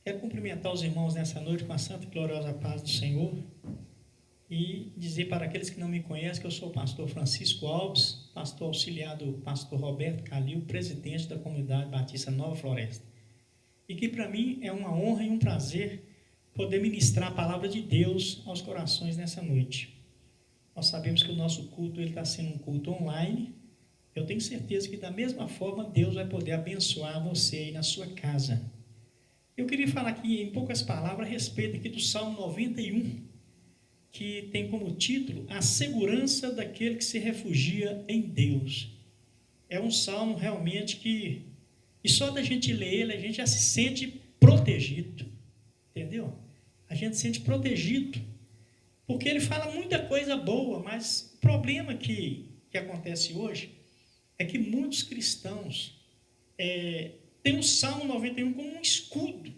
Quero cumprimentar os irmãos nessa noite com a santa e gloriosa paz do Senhor e dizer para aqueles que não me conhecem que eu sou o pastor Francisco Alves, pastor auxiliar do pastor Roberto Calil, presidente da comunidade Batista Nova Floresta. E que para mim é uma honra e um prazer poder ministrar a palavra de Deus aos corações nessa noite. Nós sabemos que o nosso culto está sendo um culto online. Eu tenho certeza que da mesma forma Deus vai poder abençoar você aí na sua casa. Eu queria falar aqui em poucas palavras a respeito aqui do Salmo 91, que tem como título A Segurança daquele que se refugia em Deus. É um salmo realmente que, e só da gente ler ele, a gente já se sente protegido, entendeu? A gente se sente protegido, porque ele fala muita coisa boa, mas o problema que acontece hoje é que muitos cristãos tem o Salmo 91 como um escudo.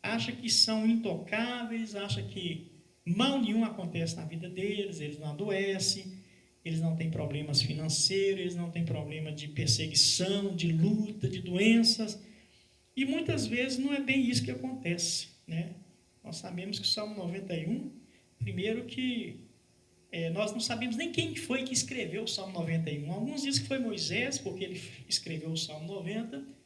Acha que são intocáveis, acha que mal nenhum acontece na vida deles, eles não adoecem, eles não têm problemas financeiros, eles não têm problema de perseguição, de luta, de doenças. E muitas vezes não é bem isso que acontece, né? Nós sabemos que o Salmo 91, primeiro que nós não sabemos nem quem foi que escreveu o Salmo 91. Alguns dizem que foi Moisés, porque ele escreveu o Salmo 90,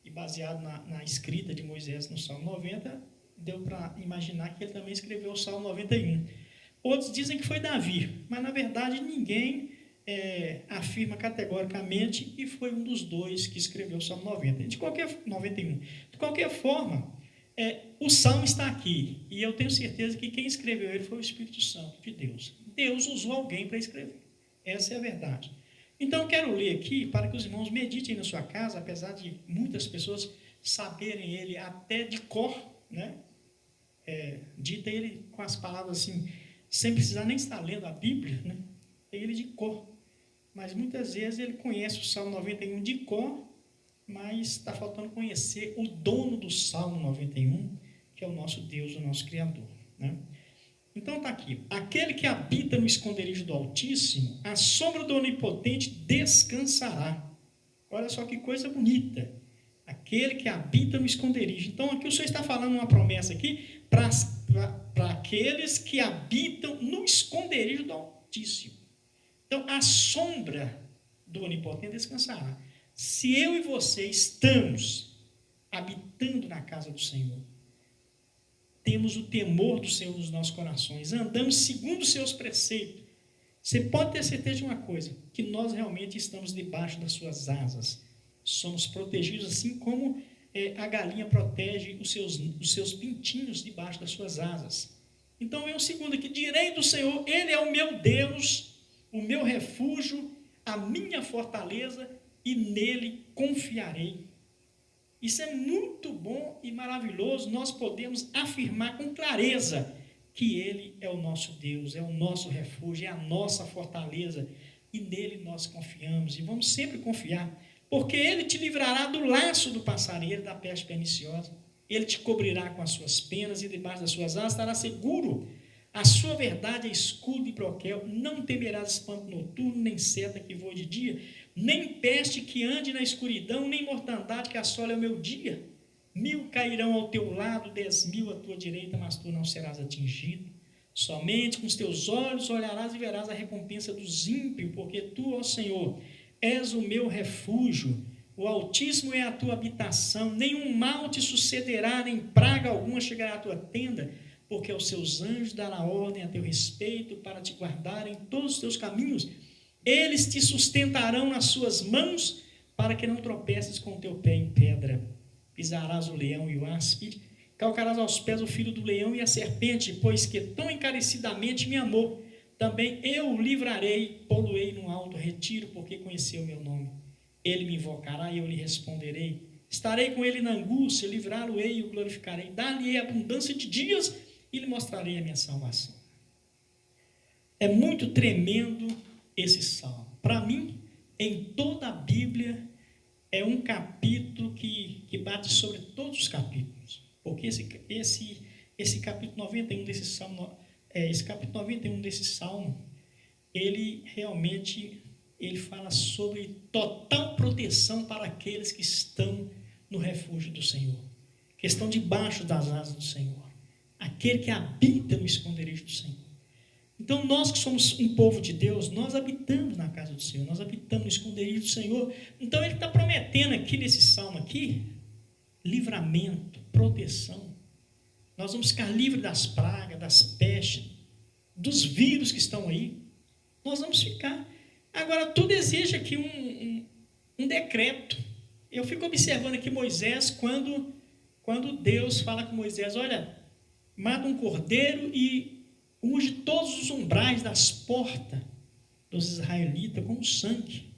e baseado na escrita de Moisés no Salmo 90, deu para imaginar que ele também escreveu o Salmo 91. Outros dizem que foi Davi, mas na verdade ninguém afirma categoricamente que foi um dos dois que escreveu o Salmo 91. De qualquer forma, o Salmo está aqui, e eu tenho certeza que quem escreveu ele foi o Espírito Santo de Deus. Deus usou alguém para escrever, essa é a verdade. Então eu quero ler aqui para que os irmãos meditem na sua casa, apesar de muitas pessoas saberem ele até de cor, né? Dita ele com as palavras assim, sem precisar nem estar lendo a Bíblia, né? Tem ele de cor, mas muitas vezes ele conhece o Salmo 91 de cor, mas está faltando conhecer o dono do Salmo 91, que é o nosso Deus, o nosso Criador, né? Então está aqui: aquele que habita no esconderijo do Altíssimo, a sombra do Onipotente descansará. Olha só que coisa bonita. Aquele que habita no esconderijo. Então aqui o Senhor está falando uma promessa aqui para aqueles que habitam no esconderijo do Altíssimo. Então a sombra do Onipotente descansará. Se eu e você estamos habitando na casa do Senhor, temos o temor do Senhor nos nossos corações, andamos segundo os seus preceitos, você pode ter certeza de uma coisa, que nós realmente estamos debaixo das suas asas, somos protegidos assim como a galinha protege os seus pintinhos debaixo das suas asas. Então vem o segundo aqui: direi do Senhor, Ele é o meu Deus, o meu refúgio, a minha fortaleza, e nele confiarei. Isso é muito bom e maravilhoso, nós podemos afirmar com clareza que Ele é o nosso Deus, é o nosso refúgio, é a nossa fortaleza, e nele nós confiamos, e vamos sempre confiar, porque Ele te livrará do laço do passarinheiro, da peste perniciosa, Ele te cobrirá com as suas penas, e debaixo das suas asas estará seguro. A sua verdade é escudo e broquel, não temerás espanto noturno, nem seta que voe de dia, nem peste que ande na escuridão, nem mortandade que assole ao meu dia. 1000 cairão ao teu lado, 10.000 à tua direita, mas tu não serás atingido. Somente com os teus olhos olharás e verás a recompensa dos ímpios, porque tu, ó Senhor, és o meu refúgio, o Altíssimo é a tua habitação, nenhum mal te sucederá, nem praga alguma chegará à tua tenda, porque aos seus anjos dará ordem a teu respeito para te guardar em todos os teus caminhos. Eles te sustentarão nas suas mãos, para que não tropeces com o teu pé em pedra. Pisarás o leão e o áspide, calcarás aos pés o filho do leão e a serpente, pois que tão encarecidamente me amou. Também eu o livrarei, pô-lo-ei num alto retiro, porque conheceu o meu nome. Ele me invocará e eu lhe responderei. Estarei com ele na angústia, livrá-lo-ei e o glorificarei. Dar-lhe-ei abundância de dias e lhe mostrarei a minha salvação. É muito tremendo esse salmo. Para mim, em toda a Bíblia, é um capítulo que bate sobre todos os capítulos. Porque esse capítulo 91 desse salmo, ele realmente fala sobre total proteção para aqueles que estão no refúgio do Senhor. estão debaixo das asas do Senhor. Aquele que habita no esconderijo do Senhor. Então, nós que somos um povo de Deus, nós habitamos na casa do Senhor, nós habitamos no esconderijo do Senhor. Então, ele está prometendo aqui nesse salmo aqui, livramento, proteção. Nós vamos ficar livres das pragas, das pestes, dos vírus que estão aí. Nós vamos ficar. Agora, tudo exige aqui um decreto. Eu fico observando aqui Moisés, quando Deus fala com Moisés, olha, mata um cordeiro e unge todos os umbrais das portas dos israelitas com sangue,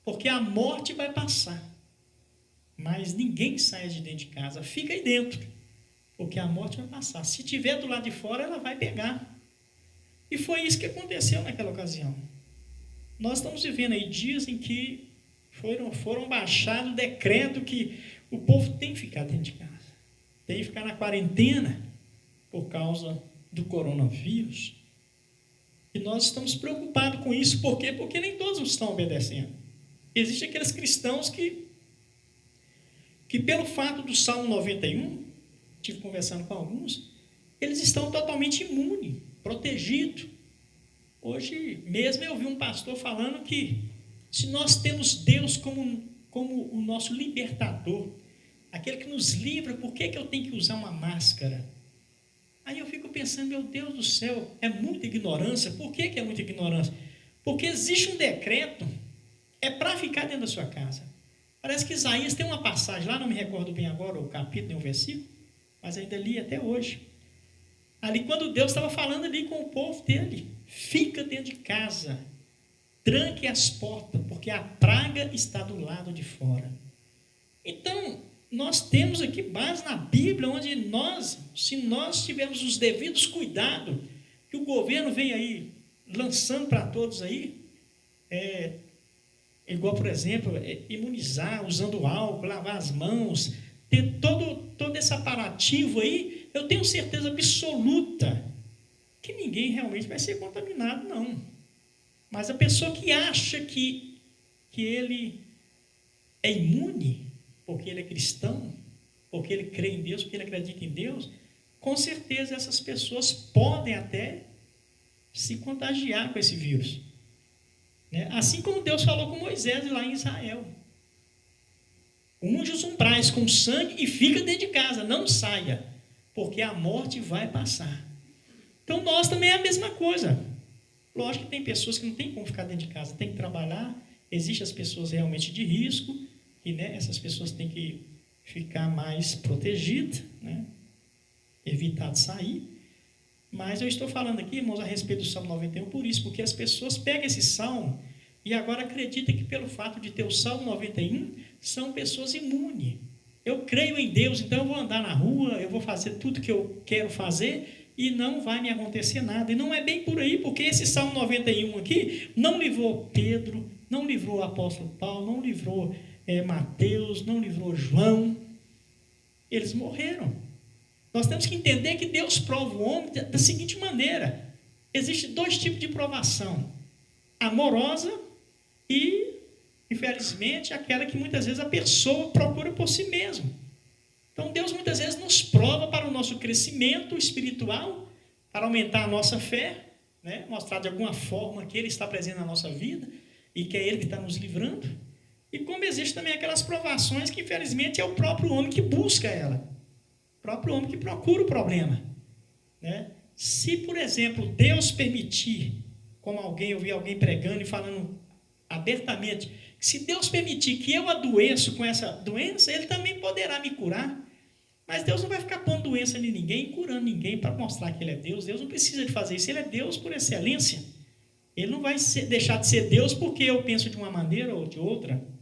porque a morte vai passar, mas ninguém sai de dentro de casa, fica aí dentro, porque a morte vai passar. Se tiver do lado de fora, ela vai pegar. E foi isso que aconteceu naquela ocasião. Nós estamos vivendo aí dias em que foram baixados o decreto que o povo tem que ficar dentro de casa, tem que ficar na quarentena por causa do coronavírus. E nós estamos preocupados com isso. Por quê? Porque nem todos estão obedecendo. Existem aqueles cristãos que pelo fato do Salmo 91, estive conversando com alguns, eles estão totalmente imunes, protegidos. Hoje mesmo eu vi um pastor falando que se nós temos Deus como o nosso libertador, aquele que nos livra, por que eu tenho que usar uma máscara? Aí eu fico pensando, meu Deus do céu, é muita ignorância. Por que é muita ignorância? Porque existe um decreto, é para ficar dentro da sua casa. Parece que Isaías tem uma passagem, lá não me recordo bem agora, o capítulo e o versículo, mas ainda li até hoje. Ali quando Deus estava falando ali com o povo dele, fica dentro de casa, tranque as portas, porque a praga está do lado de fora. Então, nós temos aqui base na Bíblia, onde se nós tivermos os devidos cuidados, que o governo vem aí lançando para todos aí, igual, por exemplo, imunizar, usando álcool, lavar as mãos, ter todo esse aparativo aí, eu tenho certeza absoluta que ninguém realmente vai ser contaminado, não. Mas a pessoa que acha que ele é imune, porque ele é cristão, porque ele crê em Deus, porque ele acredita em Deus, com certeza essas pessoas podem até se contagiar com esse vírus. Né? Assim como Deus falou com Moisés lá em Israel. Unge os umbrais com sangue e fica dentro de casa, não saia, porque a morte vai passar. Então nós também é a mesma coisa. Lógico que tem pessoas que não tem como ficar dentro de casa, tem que trabalhar, existem as pessoas realmente de risco, e essas pessoas têm que ficar mais protegidas, né? Evitar de sair. Mas eu estou falando aqui, irmãos, a respeito do Salmo 91 por isso, porque as pessoas pegam esse salmo e agora acreditam que pelo fato de ter o Salmo 91, são pessoas imunes. Eu creio em Deus, então eu vou andar na rua, eu vou fazer tudo que eu quero fazer e não vai me acontecer nada. E não é bem por aí, porque esse Salmo 91 aqui não livrou Pedro, não livrou o apóstolo Paulo, não livrou Mateus, não livrou João. Eles morreram. Nós temos que entender que Deus prova o homem da seguinte maneira: existem dois tipos de provação: amorosa e, infelizmente, aquela que muitas vezes a pessoa procura por si mesma. Então Deus muitas vezes nos prova para o nosso crescimento espiritual, para aumentar a nossa fé, né? Mostrar de alguma forma que Ele está presente na nossa vida e que é Ele que está nos livrando. E como existem também aquelas provações que, infelizmente, é o próprio homem que busca ela. O próprio homem que procura o problema. Né? Se, por exemplo, Deus permitir, como eu vi alguém pregando e falando abertamente, se Deus permitir que eu adoeço com essa doença, Ele também poderá me curar. Mas Deus não vai ficar pondo doença em ninguém, curando ninguém para mostrar que Ele é Deus. Deus não precisa de fazer isso. Ele é Deus por excelência. Ele não vai deixar de ser Deus porque eu penso de uma maneira ou de outra.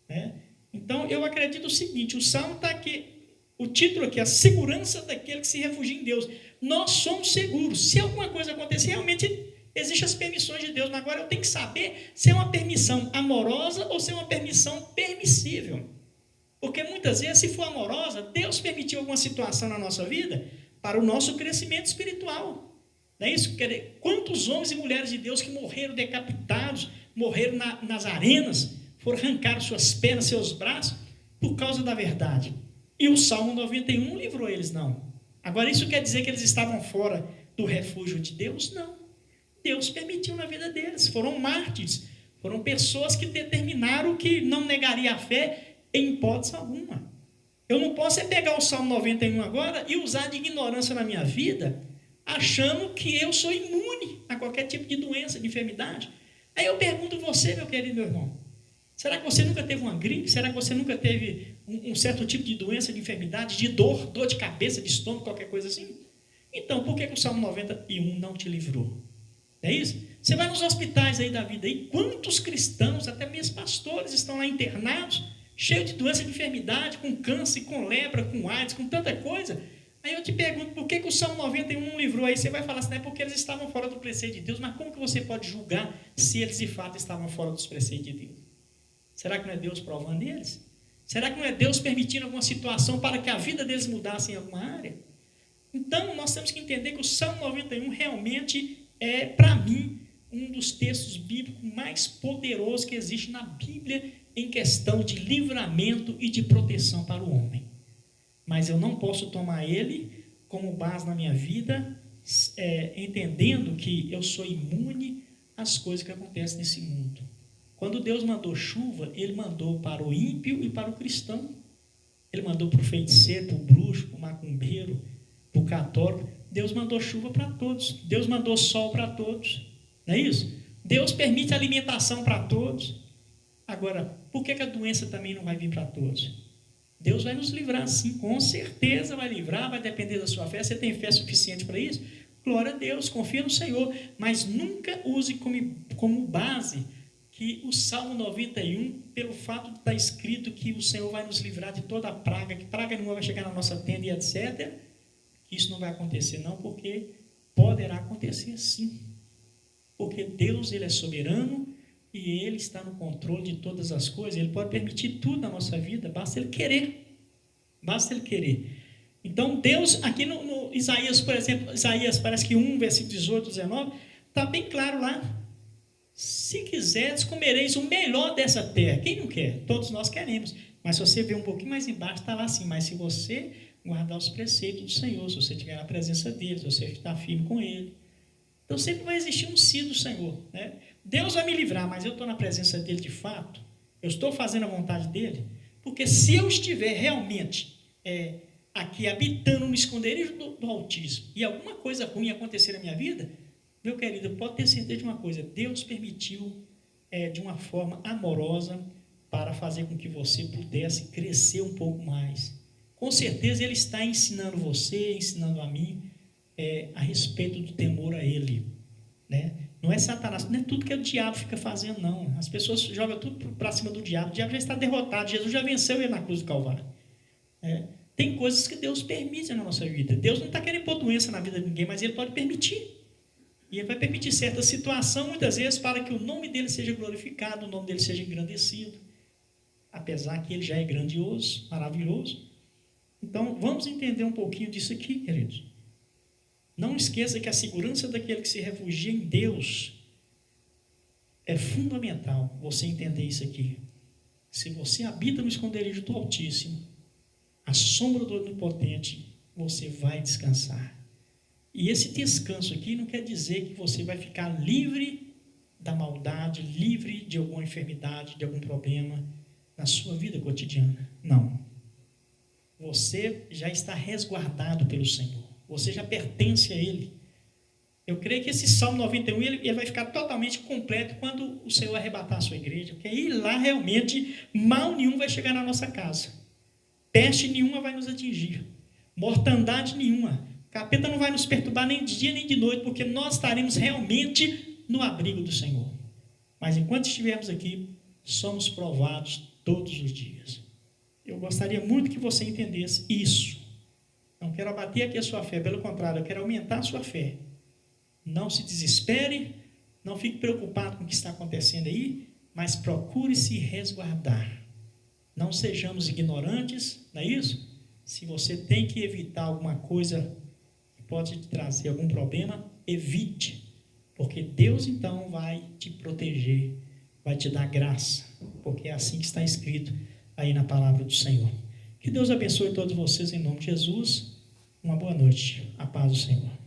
Né? Então, eu acredito o seguinte: o Salmo está aqui, o título aqui, a segurança daquele que se refugia em Deus. Nós somos seguros. Se alguma coisa acontecer, realmente existem as permissões de Deus, mas agora eu tenho que saber se é uma permissão amorosa ou se é uma permissão permissível. Porque muitas vezes, se for amorosa, Deus permitiu alguma situação na nossa vida para o nosso crescimento espiritual. Não é isso? Quantos homens e mulheres de Deus que morreram decapitados, morreram nas arenas, foram arrancar suas pernas, seus braços, por causa da verdade. E o Salmo 91 não livrou eles, não. Agora, isso quer dizer que eles estavam fora do refúgio de Deus? Não. Deus permitiu na vida deles. Foram mártires. Foram pessoas que determinaram que não negaria a fé em hipótese alguma. Eu não posso pegar o Salmo 91 agora e usar de ignorância na minha vida, achando que eu sou imune a qualquer tipo de doença, de enfermidade. Aí eu pergunto você, meu querido irmão, será que você nunca teve uma gripe? Será que você nunca teve um certo tipo de doença, de enfermidade, de dor de cabeça, de estômago, qualquer coisa assim? Então, por que o Salmo 91 não te livrou? Não é isso? Você vai nos hospitais aí da vida, e quantos cristãos, até mesmo pastores, estão lá internados, cheios de doença, de enfermidade, com câncer, com lepra, com AIDS, com tanta coisa. Aí eu te pergunto, por que o Salmo 91 não livrou? Aí você vai falar assim, é porque eles estavam fora do preceito de Deus. Mas como que você pode julgar se eles de fato estavam fora dos preceitos de Deus? Será que não é Deus provando eles? Será que não é Deus permitindo alguma situação para que a vida deles mudasse em alguma área? Então, nós temos que entender que o Salmo 91 realmente é, para mim, um dos textos bíblicos mais poderosos que existe na Bíblia em questão de livramento e de proteção para o homem. Mas eu não posso tomar ele como base na minha vida, entendendo que eu sou imune às coisas que acontecem nesse mundo. Quando Deus mandou chuva, ele mandou para o ímpio e para o cristão. Ele mandou para o feiticeiro, para o bruxo, para o macumbeiro, para o católico. Deus mandou chuva para todos. Deus mandou sol para todos. Não é isso? Deus permite alimentação para todos. Agora, por que a doença também não vai vir para todos? Deus vai nos livrar, sim, com certeza vai livrar, vai depender da sua fé. Você tem fé suficiente para isso? Glória a Deus, confia no Senhor, mas nunca use como base que o Salmo 91, pelo fato de estar escrito que o Senhor vai nos livrar de toda a praga, que praga nenhuma vai chegar na nossa tenda e etc., que isso não vai acontecer não, porque poderá acontecer sim. Porque Deus, Ele é soberano, e Ele está no controle de todas as coisas. Ele pode permitir tudo na nossa vida, basta Ele querer. Basta Ele querer. Então, Deus, aqui no Isaías, por exemplo, Isaías parece que 1, versículo 18, 19, está bem claro lá. Se quiseres, comereis o melhor dessa terra. Quem não quer? Todos nós queremos. Mas se você ver um pouquinho mais embaixo, está lá assim, mas se você guardar os preceitos do Senhor, se você estiver na presença dele, se você estar firme com ele, então sempre vai existir um sim do Senhor, né? Deus vai me livrar, mas eu estou na presença dele de fato? Eu estou fazendo a vontade dele? Porque se eu estiver realmente aqui habitando no esconderijo do Altíssimo e alguma coisa ruim acontecer na minha vida, meu querido, pode ter certeza de uma coisa, Deus permitiu de uma forma amorosa para fazer com que você pudesse crescer um pouco mais. Com certeza Ele está ensinando você, ensinando a mim, a respeito do temor a Ele, né? Não é Satanás, não é tudo que o diabo fica fazendo, não. As pessoas jogam tudo para cima do diabo. O diabo já está derrotado, Jesus já venceu ele na cruz do Calvário. Tem coisas que Deus permite na nossa vida. Deus não está querendo pôr doença na vida de ninguém, mas Ele pode permitir. E Ele vai permitir certa situação, muitas vezes, para que o nome dEle seja glorificado, o nome dEle seja engrandecido. Apesar que Ele já é grandioso, maravilhoso. Então, vamos entender um pouquinho disso aqui, queridos. Não esqueça que a segurança daquele que se refugia em Deus é fundamental você entender isso aqui. Se você habita no esconderijo do Altíssimo, à sombra do Onipotente, você vai descansar. E esse descanso aqui não quer dizer que você vai ficar livre da maldade, livre de alguma enfermidade, de algum problema na sua vida cotidiana. Não. Você já está resguardado pelo Senhor. Você já pertence a Ele. Eu creio que esse Salmo 91 ele vai ficar totalmente completo quando o Senhor arrebatar a sua igreja, porque aí lá realmente mal nenhum vai chegar na nossa casa. Peste nenhuma vai nos atingir. Mortandade nenhuma. Capeta não vai nos perturbar nem de dia nem de noite, porque nós estaremos realmente no abrigo do Senhor. Mas enquanto estivermos aqui, somos provados todos os dias. Eu gostaria muito que você entendesse isso. Não quero abater aqui a sua fé, pelo contrário, eu quero aumentar a sua fé. Não se desespere, não fique preocupado com o que está acontecendo aí, mas procure se resguardar. Não sejamos ignorantes, não é isso? Se você tem que evitar alguma coisa que pode te trazer algum problema, evite, porque Deus então vai te proteger, vai te dar graça, porque é assim que está escrito aí na palavra do Senhor. Que Deus abençoe todos vocês em nome de Jesus. Uma boa noite. A paz do Senhor.